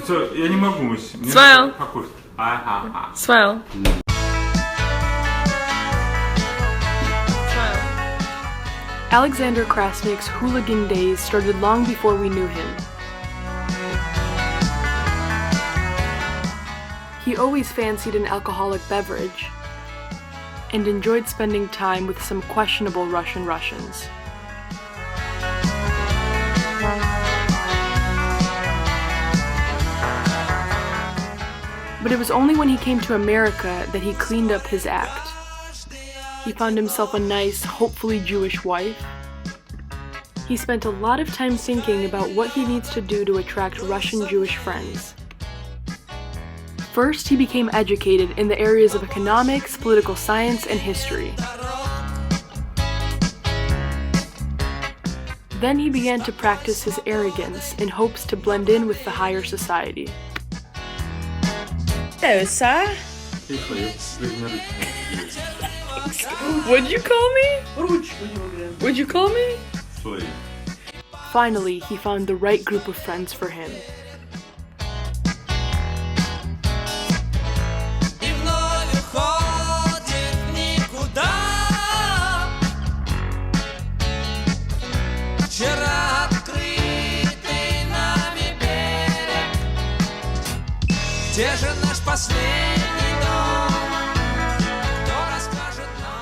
Все, я не могу. Smile. Smile. Alexander Krasnik's hooligan days started long before we knew him. He always fancied an alcoholic beverage and enjoyed spending time with some questionable Russians. But it was only when he came to America that he cleaned up his act. He found himself a nice, hopefully Jewish wife. He spent a lot of time thinking about what he needs to do to attract Russian Jewish friends. First, he became educated in the areas of economics, political science, and history. Then he began to practice his arrogance in hopes to blend in with the higher society. Hello, sir. What'd you call me? What'd you call me? Finally, he found the right group of friends for him.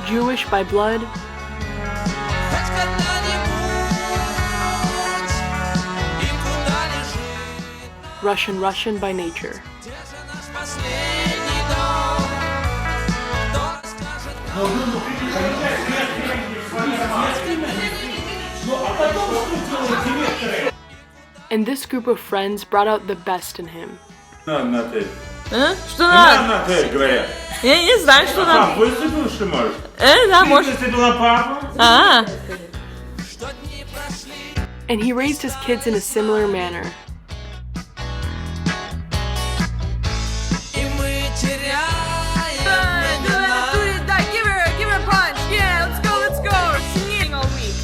Jewish by blood, Russian by nature. And this group of friends brought out the best in him. На ты. А? Что надо? На ты, говорят. Я не знаю, что надо. Выступил, что можешь? Да, может. Ты была папа? And he raised his kids in a similar manner. Give her a punch. Yeah, let's go. Singing all week.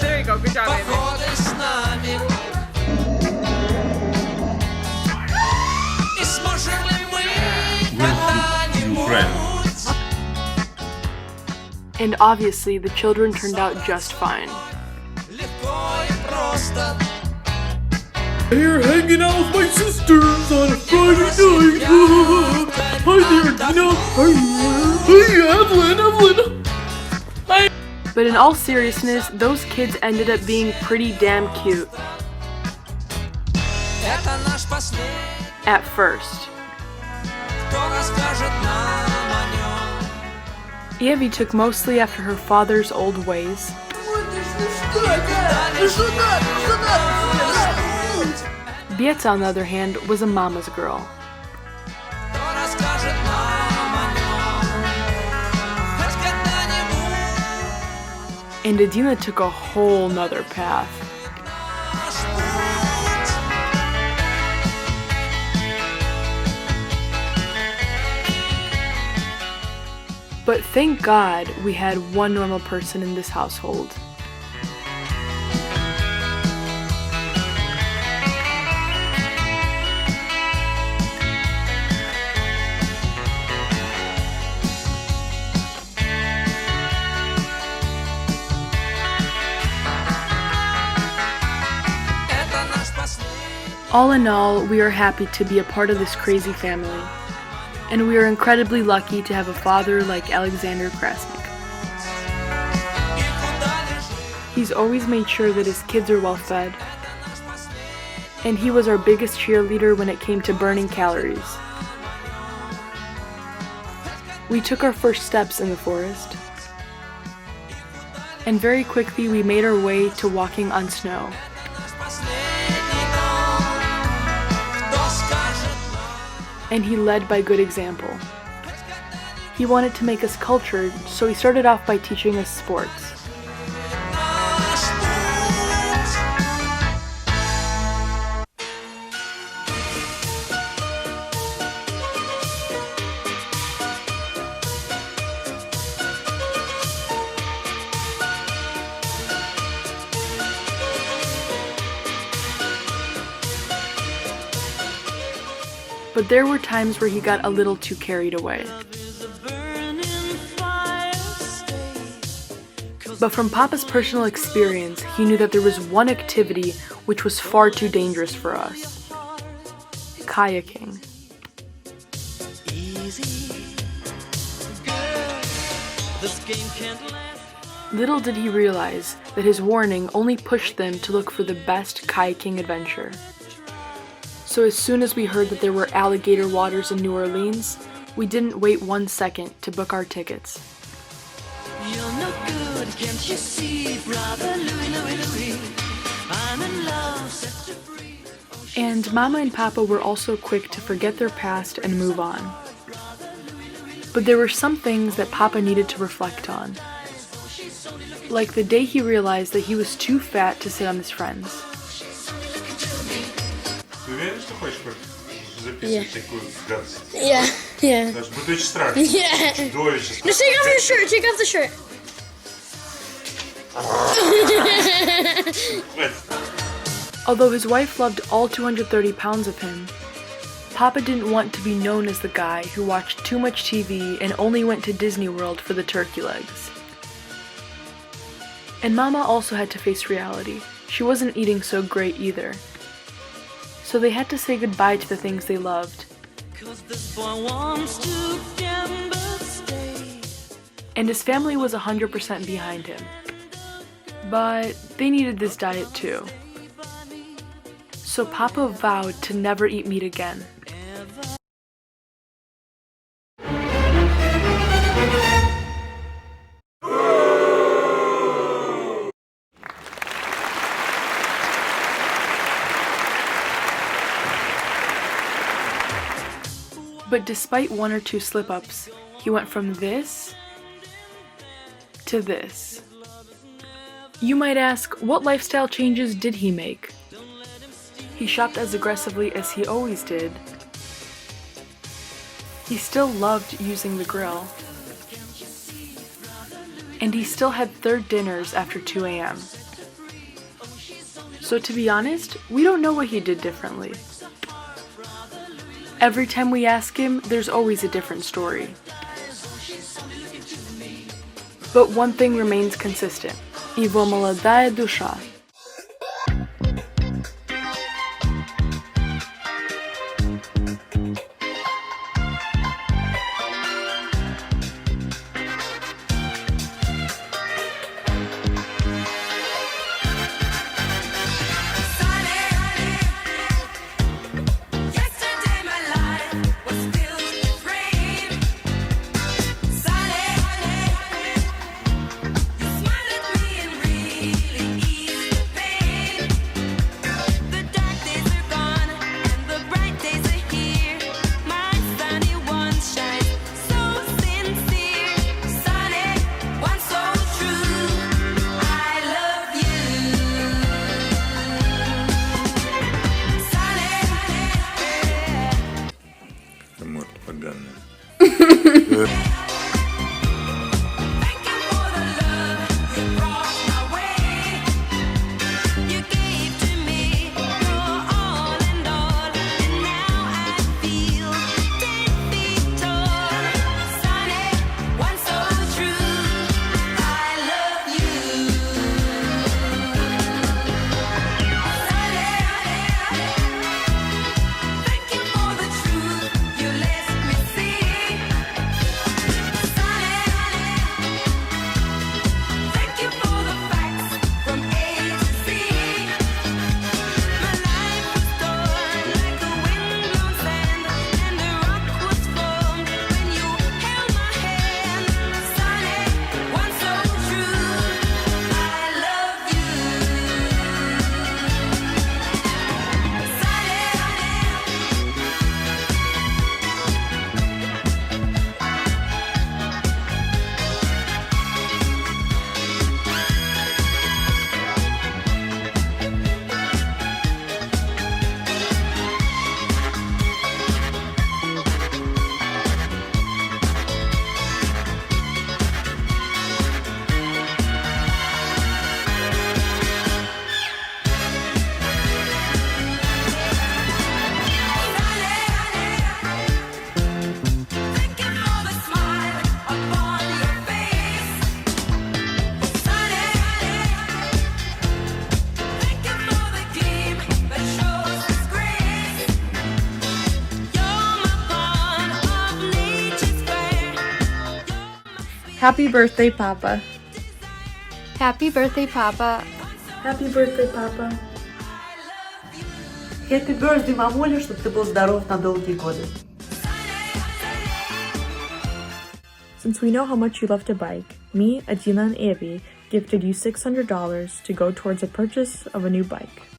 There you go. Good job, baby. And obviously, the children turned out just fine. Here hanging out with my sisters on a Friday night. Hi there, Dina. Hey, Evelyn. Hi. But in all seriousness, those kids ended up being pretty damn cute. At first. Evie took mostly after her father's old ways. Bieta, on the other hand, was a mama's girl. And Adina took a whole nother path. But thank God we had one normal person in this household. All in all, we are happy to be a part of this crazy family. And we are incredibly lucky to have a father like Alexander Krasnik. He's always made sure that his kids are well fed, and he was our biggest cheerleader when it came to burning calories. We took our first steps in the forest, and very quickly we made our way to walking on snow. And he led by good example. He wanted to make us cultured, so he started off by teaching us sports. But there were times where he got a little too carried away. But from Papa's personal experience, he knew that there was one activity which was far too dangerous for us: kayaking. Little did he realize that his warning only pushed them to look for the best kayaking adventure. So as soon as we heard that there were alligator waters in New Orleans, we didn't wait 1 second to book our tickets. You're no good, can't you see, brother Louie, Louie, Louie? I'm in love, set you free. And Mama and Papa were also quick to forget their past and move on. But there were some things that Papa needed to reflect on. Like the day he realized that he was too fat to sit on his friends. Ты уверен, что хочешь записывать такую гадость? Yeah. Даже будет очень страшно. Yeah. Чудовище. No, take off your shirt. Take off the shirt. Although his wife loved all 230 pounds of him, Papa didn't want to be known as the guy who watched too much TV and only went to Disney World for the turkey legs. And Mama also had to face reality. She wasn't eating so great either. So they had to say goodbye to the things they loved. And his family was 100% behind him. But they needed this diet too. So Papa vowed to never eat meat again. But despite 1 or 2 slip-ups, he went from this to this. You might ask, what lifestyle changes did he make? He shopped as aggressively as he always did. He still loved using the grill. And he still had third dinners after 2 a.m. So to be honest, we don't know what he did differently. Every time we ask him, there's always a different story. But one thing remains consistent. Его молодая душа. Морда поганая. Happy birthday, Papa. Happy birthday, Papa. Happy birthday, Papa. Happy birthday, мамуля, чтобы ты был здоров на долгие годы. Since we know how much you love to bike, me, Adina, and Abby gifted you $600 to go towards the purchase of a new bike.